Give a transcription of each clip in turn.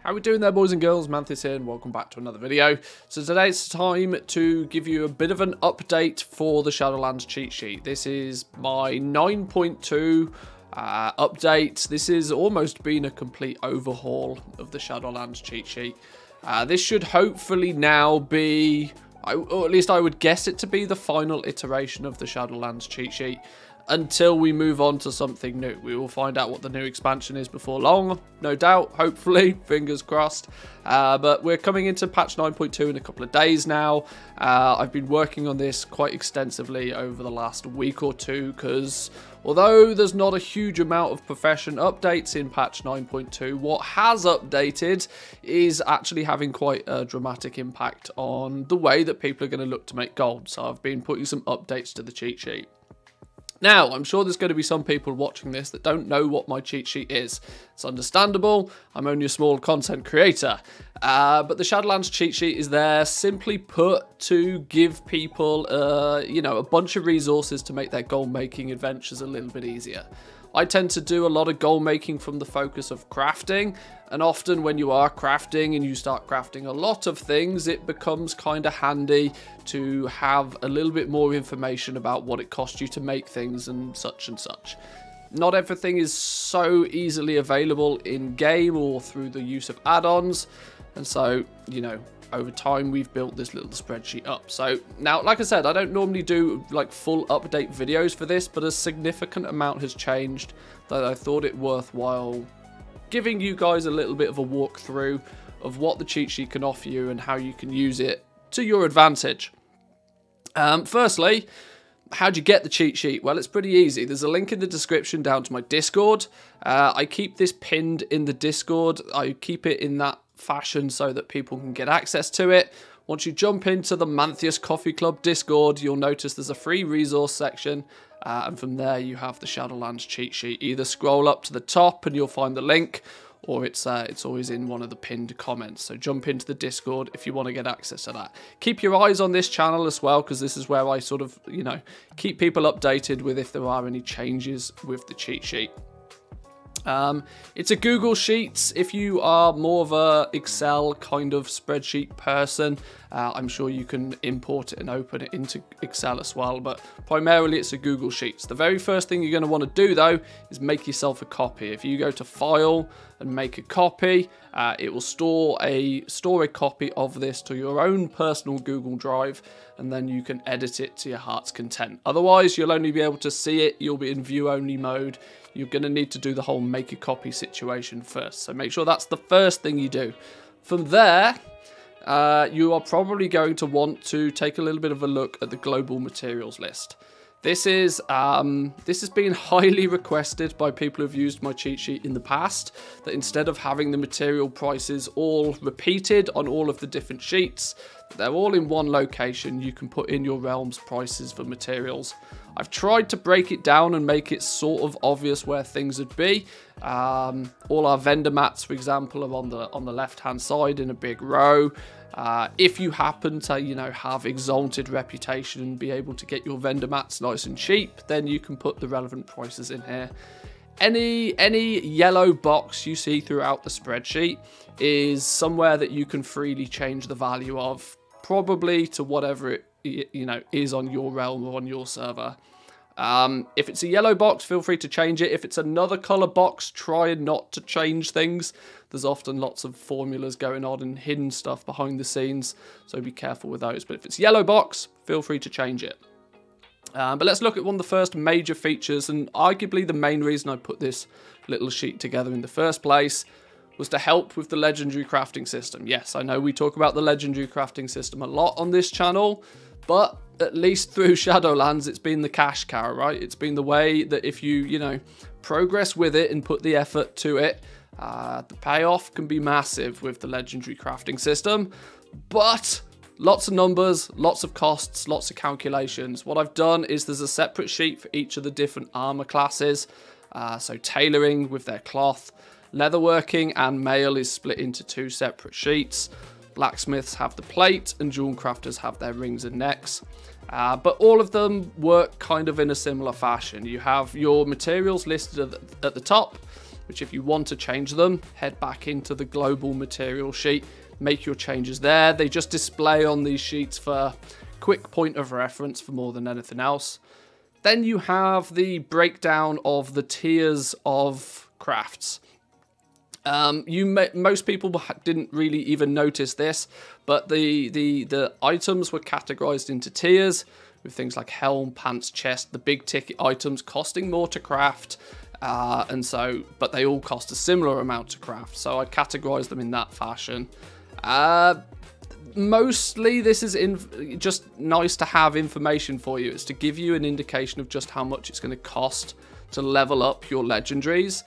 How we doing there, boys and girls? Manthieus here and welcome back to another video. So today it's time to give you a bit of an update for the Shadowlands cheat sheet. This is my 9.2 update. This has almost been a complete overhaul of the Shadowlands cheat sheet. This should hopefully now be, or at least I would guess it to be, the final iteration of the Shadowlands cheat sheet. Until we move on to something new. We will find out what the new expansion is before long, no doubt, hopefully, fingers crossed. But we're coming into patch 9.2 in a couple of days now. I've been working on this quite extensively over the last week or two, because although there's not a huge amount of profession updates in patch 9.2, what has updated is actually having quite a dramatic impact on the way that people are going to look to make gold. So I've been putting some updates to the cheat sheet. Now, I'm sure there's going to be some people watching this that don't know what my cheat sheet is. It's understandable. I'm only a small content creator. But the Shadowlands cheat sheet is there simply put to give people, a bunch of resources to make their gold making adventures a little bit easier. I tend to do a lot of gold making from the focus of crafting, and often when you are crafting and you start crafting a lot of things, it becomes kind of handy to have a little bit more information about what it costs you to make things and such and such. Not everything is so easily available in game or through the use of add-ons, and so, over time we've built this little spreadsheet up. So now, like I said, I don't normally do like full update videos for this, but a significant amount has changed that I thought it worthwhile giving you guys a little bit of a walkthrough of what the cheat sheet can offer you and how you can use it to your advantage. Firstly, how'd you get the cheat sheet? Well, it's pretty easy. There's a link in the description down to my Discord. I keep this pinned in the Discord. I keep it in that fashion so that people can get access to it. Once you jump into the Manthieus Coffee Club Discord, you'll notice there's a free resource section, and from there you have the Shadowlands cheat sheet. Either scroll up to the top and you'll find the link, or it's always in one of the pinned comments. So jump into the Discord if you want to get access to that. Keep your eyes on this channel as well, because this is where I sort of, keep people updated with if there are any changes with the cheat sheet. It's a Google Sheets. If you are more of a Excel kind of spreadsheet person, I'm sure you can import it and open it into Excel as well, but primarily it's a Google Sheets. The very first thing you're going to want to do though is make yourself a copy. If you go to File and make a copy, it will store a copy of this to your own personal Google Drive, and then you can edit it to your heart's content. Otherwise, you'll only be able to see it. You'll be in view only mode. You're going to need to do the whole make a copy situation first. So make sure that's the first thing you do. From there, you are probably going to want to take a little bit of a look at the global materials list. This has been highly requested by people who've used my cheat sheet in the past, that instead of having the material prices all repeated on all of the different sheets, they're all in one location. You can put in your realm's prices for materials. I've tried to break it down and make it sort of obvious where things would be. All our vendor mats, for example, are on the left-hand side in a big row. If you happen to, have exalted reputation and be able to get your vendor mats nice and cheap, then you can put the relevant prices in here. Any yellow box you see throughout the spreadsheet is somewhere that you can freely change the value of, probably to whatever it is on your realm or on your server. If it's a yellow box, feel free to change it. If it's another color box, try not to change things. There's often lots of formulas going on and hidden stuff behind the scenes, so be careful with those. But if it's yellow box, feel free to change it. But let's look at one of the first major features, and arguably the main reason I put this little sheet together in the first place was to help with the legendary crafting system. Yes, I know we talk about the legendary crafting system a lot on this channel, but at least through Shadowlands, it's been the cash cow, right? It's been the way that if you, progress with it and put the effort to it, the payoff can be massive with the legendary crafting system. But lots of numbers, lots of costs, lots of calculations. What I've done is there's a separate sheet for each of the different armor classes. So tailoring with their cloth, leatherworking and mail is split into two separate sheets. Blacksmiths have the plate and jewel crafters have their rings and necks. But all of them work kind of in a similar fashion. You have your materials listed at the top, which if you want to change them, head back into the global material sheet, make your changes there. They just display on these sheets for quick point of reference for more than anything else. Then you have the breakdown of the tiers of crafts. Most people didn't really even notice this, but the items were categorized into tiers with things like helm, pants, chest, the big ticket items costing more to craft, but they all cost a similar amount to craft. So I categorized them in that fashion. Mostly this is just nice to have information for you. It's to give you an indication of just how much it's going to cost to level up your legendaries.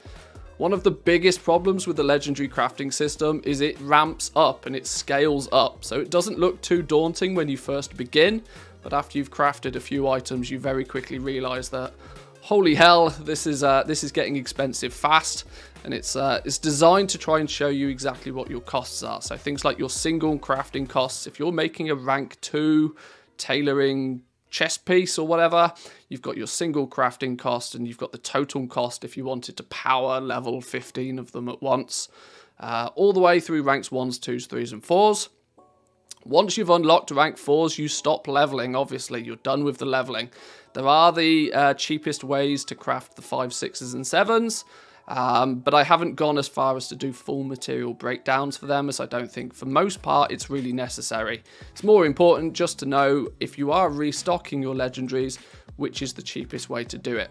One of the biggest problems with the legendary crafting system is it ramps up and it scales up. So it doesn't look too daunting when you first begin, but after you've crafted a few items, you very quickly realize that, holy hell, this is getting expensive fast. And it's designed to try and show you exactly what your costs are. So things like your single crafting costs. If you're making a rank 2 tailoring chest piece or whatever, you've got your single crafting cost, and you've got the total cost if you wanted to power level 15 of them at once. All the way through ranks 1s, 2s, 3s, and 4s. Once you've unlocked rank 4s, you stop leveling, obviously. You're done with the leveling. There are the cheapest ways to craft the 5s, 6s, and 7s. But I haven't gone as far as to do full material breakdowns for them, as I don't think for most part it's really necessary. It's more important just to know, if you are restocking your legendaries, which is the cheapest way to do it.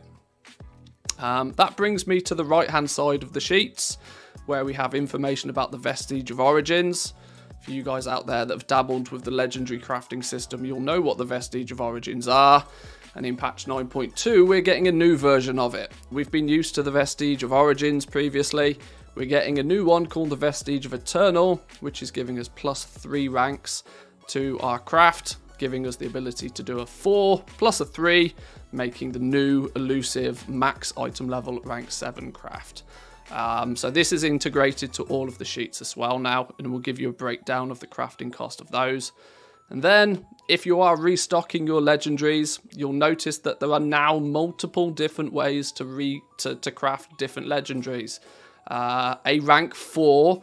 That brings me to the right hand side of the sheets, where we have information about the Vestige of Origins. For you guys out there that have dabbled with the legendary crafting system, you'll know what the Vestige of Origins are. And in patch 9.2, we're getting a new version of it. We've been used to the Vestige of Origins previously. We're getting a new one called the Vestige of Eternal, which is giving us +3 ranks to our craft, giving us the ability to do a 4 plus a 3, making the new elusive max item level rank 7 craft. So this is integrated to all of the sheets as well now, and we'll give you a breakdown of the crafting cost of those. And then, if you are restocking your legendaries, you'll notice that there are now multiple different ways to craft different legendaries. A rank 4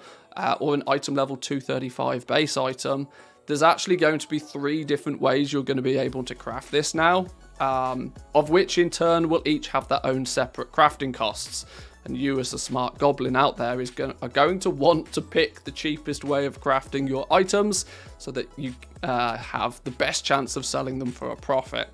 or an item level 235 base item, there's actually going to be 3 different ways you're going to be able to craft this now, of which in turn will each have their own separate crafting costs. And you, as a smart goblin out there, are going to want to pick the cheapest way of crafting your items so that you have the best chance of selling them for a profit.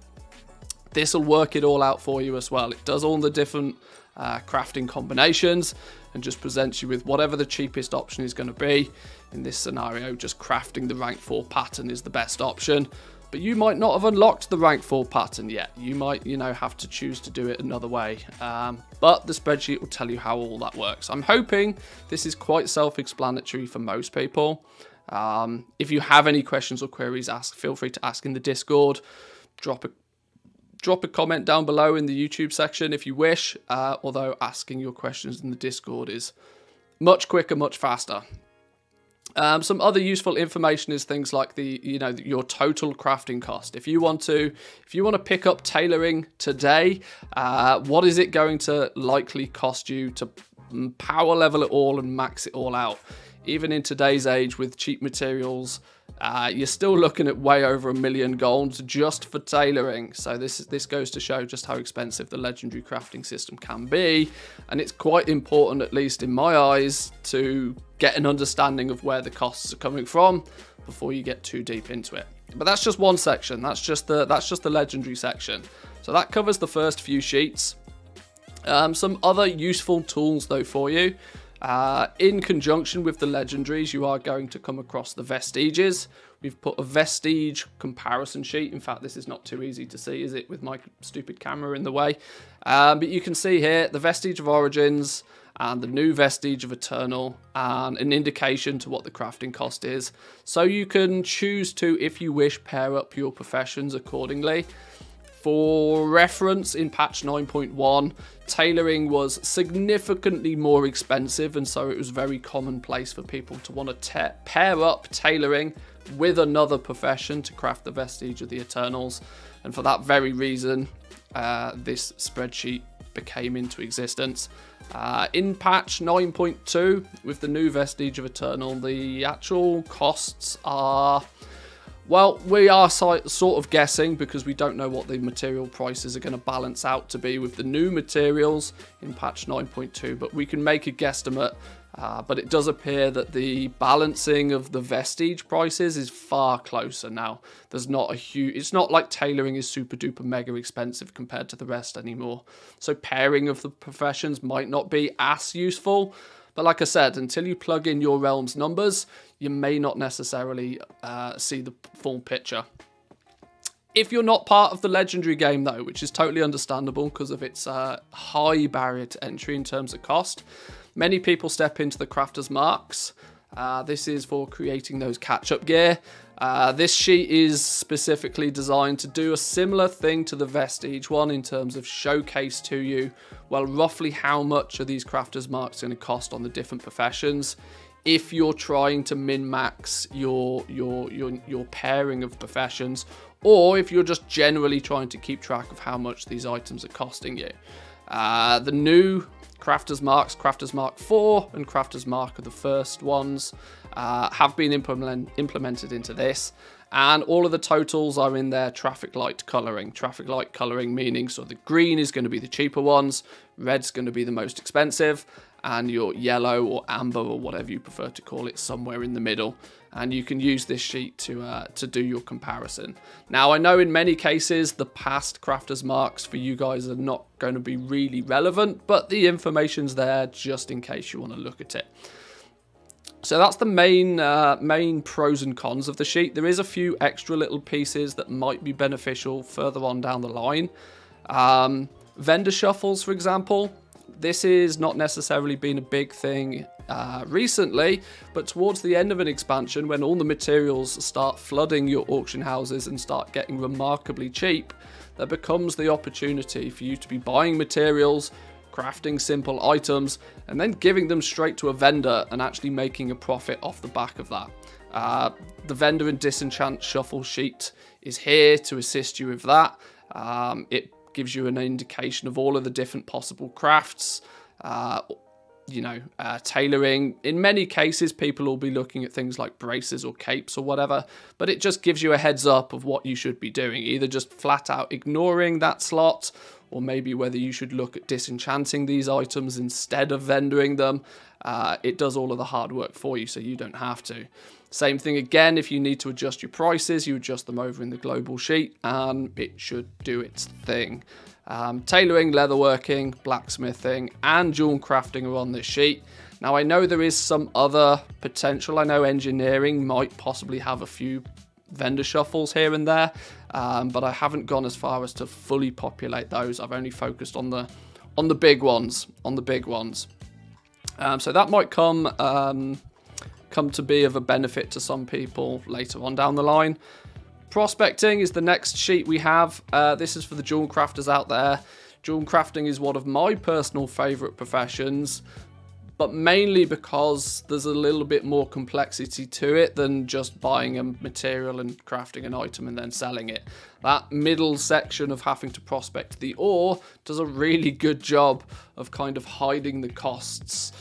This will work it all out for you as well. It does all the different crafting combinations and just presents you with whatever the cheapest option is going to be. In this scenario, just crafting the rank 4 pattern is the best option. But you might not have unlocked the rank 4 pattern yet. You might, have to choose to do it another way. But the spreadsheet will tell you how all that works. I'm hoping this is quite self-explanatory for most people. If you have any questions or queries, feel free to ask in the Discord. Drop a comment down below in the YouTube section if you wish. Although asking your questions in the Discord is much quicker, much faster. Some other useful information is things like your total crafting cost. If you want to pick up tailoring today, what is it going to likely cost you to power level it all and max it all out? Even in today's age with cheap materials, you're still looking at way over $1 million gold just for tailoring. So this goes to show just how expensive the legendary crafting system can be, and it's quite important, at least in my eyes, to get an understanding of where the costs are coming from before you get too deep into it. But that's just one section. That's just the legendary section. So that covers the first few sheets. Some other useful tools though for you. In conjunction with the legendaries, you are going to come across the vestiges. We've put a Vestige Comparison sheet. In fact, this is not too easy to see, is it, with my stupid camera in the way? But you can see here the Vestige of Origins and the new Vestige of Eternal, and an indication to what the crafting cost is. So you can choose to, if you wish, pair up your professions accordingly. For reference, in patch 9.1, tailoring was significantly more expensive, and so it was very commonplace for people to want to pair up tailoring with another profession to craft the Vestige of the Eternals. And for that very reason, this spreadsheet became into existence. In patch 9.2, with the new Vestige of Eternal, the actual costs are... Well, we are sort of guessing because we don't know what the material prices are going to balance out to be with the new materials in patch 9.2, but we can make a guesstimate. But it does appear that the balancing of the Vestige prices is far closer now. There's not a huge... It's not like tailoring is super duper mega expensive compared to the rest anymore. So pairing of the professions might not be as useful. But like I said, until you plug in your realm's numbers, you may not necessarily see the full picture. If you're not part of the Legendary game though, which is totally understandable because of its high barrier to entry in terms of cost, many people step into the Crafter's Marks. This is for creating those catch-up gear. This sheet is specifically designed to do a similar thing to the Vestige one in terms of showcase to you, well, roughly how much are these Crafter's Marks going to cost on the different professions. If you're trying to min-max your pairing of professions, or if you're just generally trying to keep track of how much these items are costing you. The new Crafter's Marks, Crafter's Mark 4 and Crafter's Mark are the first ones, have been implemented into this, and all of the totals are in their traffic light colouring. Traffic light colouring meaning so the green is going to be the cheaper ones, red's going to be the most expensive, and your yellow or amber or whatever you prefer to call it somewhere in the middle. And you can use this sheet to do your comparison. Now, I know in many cases the past Crafter's Marks for you guys are not going to be really relevant, but the information's there just in case you want to look at it. So that's the main pros and cons of the sheet. There is a few extra little pieces that might be beneficial further on down the line. Vendor shuffles, for example. This is not necessarily been a big thing recently, but towards the end of an expansion, when all the materials start flooding your auction houses and start getting remarkably cheap, there becomes the opportunity for you to be buying materials, crafting simple items, and then giving them straight to a vendor and actually making a profit off the back of that. The vendor and disenchant shuffle sheet is here to assist you with that. It gives you an indication of all of the different possible crafts, tailoring. In many cases, people will be looking at things like braces or capes or whatever, but it just gives you a heads up of what you should be doing, either just flat out ignoring that slot, or maybe whether you should look at disenchanting these items instead of vendoring them. It does all of the hard work for you, so you don't have to. Same thing again, if you need to adjust your prices, you adjust them over in the global sheet, and it should do its thing. Tailoring, leatherworking, blacksmithing, and jewel crafting are on this sheet. Now, I know there is some other potential. I know engineering might possibly have a few vendor shuffles here and there, but I haven't gone as far as to fully populate those. I've only focused on the big ones, so that might come to be of a benefit to some people later on down the line. Prospecting is the next sheet we have. This is for the jewel crafters out there. Jewel crafting is one of my personal favourite professions, but mainly because there's a little bit more complexity to it than just buying a material and crafting an item and then selling it. That middle section of having to prospect the ore does a really good job of kind of hiding the costs,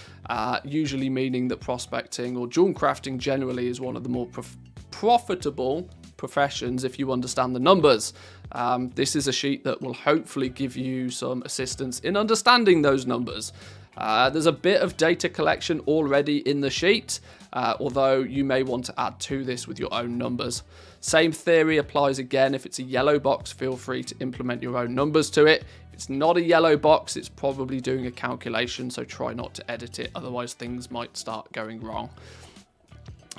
usually meaning that prospecting or jewel crafting generally is one of the more profitable professions if you understand the numbers. This is a sheet that will hopefully give you some assistance in understanding those numbers. There's a bit of data collection already in the sheet, although you may want to add to this with your own numbers. Same theory applies again. If it's a yellow box, feel free to implement your own numbers to it. If it's not a yellow box, it's probably doing a calculation, so try not to edit it, otherwise things might start going wrong.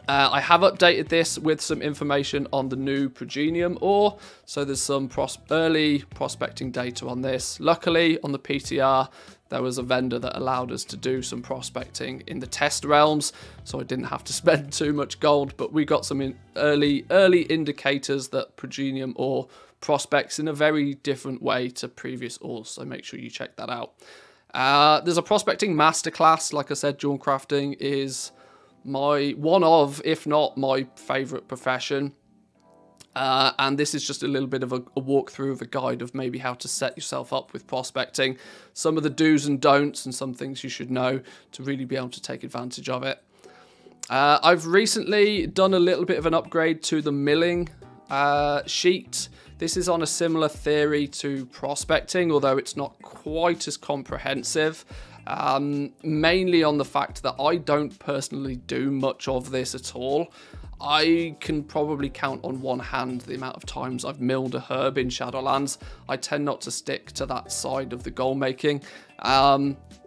I have updated this with some information on the new Progenium ore, so there's some early prospecting data on this. Luckily, on the PTR, there was a vendor that allowed us to do some prospecting in the test realms, so I didn't have to spend too much gold, but we got some early indicators that Progenium ore prospects in a very different way to previous ores, so make sure you check that out. There's a prospecting masterclass. Like I said, jewel crafting is one of, if not my favourite profession. And this is just a little bit of a walkthrough of a guide of maybe how to set yourself up with prospecting, some of the do's and don'ts and some things you should know to really be able to take advantage of it. I've recently done a little bit of an upgrade to the milling sheet. This is on a similar theory to prospecting, although it's not quite as comprehensive. Mainly on the fact that I don't personally do much of this at all. I can probably count on one hand the amount of times I've milled a herb in Shadowlands. I tend not to stick to that side of the gold making.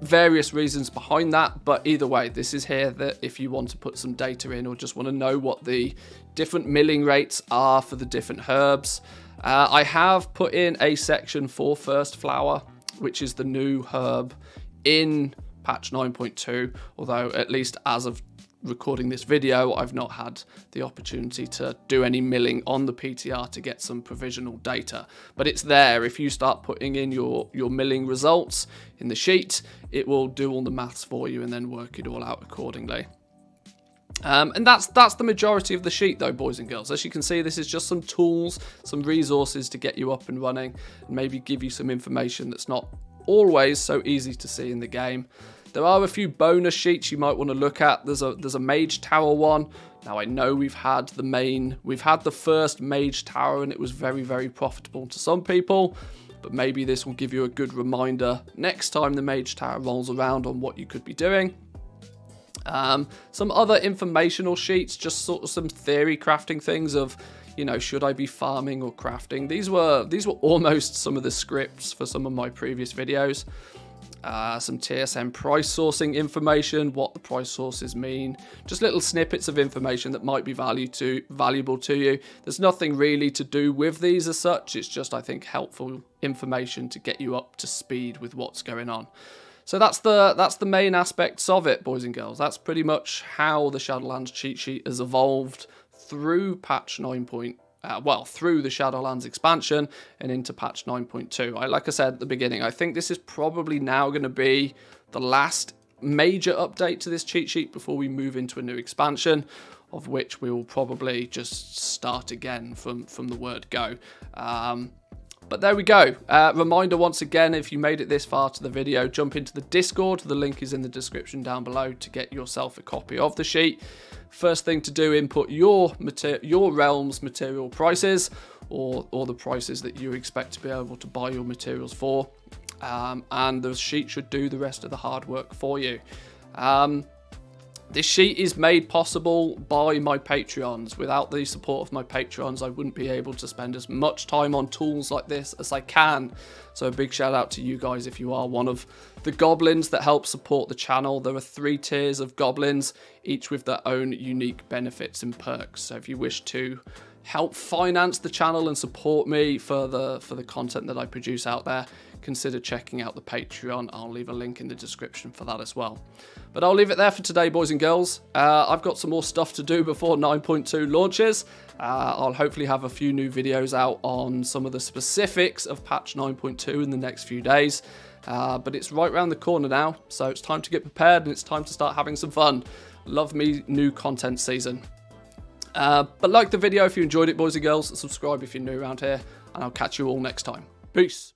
Various reasons behind that, but either way, this is here that if you want to put some data in or just want to know what the different milling rates are for the different herbs. I have put in a section for First Flower, which is the new herb in patch 9.2, although at least as of recording this video, I've not had the opportunity to do any milling on the PTR to get some provisional data, but it's there. If you start putting in your milling results in the sheet, it will do all the maths for you and then work it all out accordingly. And that's the majority of the sheet though, boys and girls. As you can see, this is just some tools, some resources to get you up and running and maybe give you some information that's not always so easy to see in the game. There are a few bonus sheets you might want to look at. There's a Mage Tower one. Now I know we've had the first Mage Tower and it was very, very profitable to some people, but maybe this will give you a good reminder next time the Mage Tower rolls around on what you could be doing. Some other informational sheets, just sort of some theory crafting things of, you know, should I be farming or crafting? These were almost some of the scripts for some of my previous videos. Some TSM price sourcing information, what the price sources mean, just little snippets of information that might be valuable to you. There's nothing really to do with these as such, it's just, I think, helpful information to get you up to speed with what's going on. So that's the main aspects of it, boys and girls. That's pretty much how the Shadowlands cheat sheet has evolved through patch 9. Through the Shadowlands expansion and into patch 9.2. Like I said at the beginning, I think this is probably now going to be the last major update to this cheat sheet before we move into a new expansion, of which we will probably just start again from the word go. But there we go. Reminder once again, if you made it this far to the video, jump into the Discord. The link is in the description down below to get yourself a copy of the sheet. First thing to do, input your realm's material prices or the prices that you expect to be able to buy your materials for. And the sheet should do the rest of the hard work for you. This sheet is made possible by my Patreons. Without the support of my Patreons, I wouldn't be able to spend as much time on tools like this as I can. So a big shout out to you guys if you are one of the goblins that help support the channel. There are 3 tiers of goblins, each with their own unique benefits and perks. So if you wish to help finance the channel and support me for the content that I produce out there, consider checking out the Patreon. I'll leave a link in the description for that as well. But I'll leave it there for today, boys and girls. I've got some more stuff to do before 9.2 launches. I'll hopefully have a few new videos out on some of the specifics of patch 9.2 in the next few days. But it's right around the corner now, so it's time to get prepared and it's time to start having some fun. Love me new content season. But like the video if you enjoyed it, boys and girls. Subscribe if you're new around here, and I'll catch you all next time. Peace.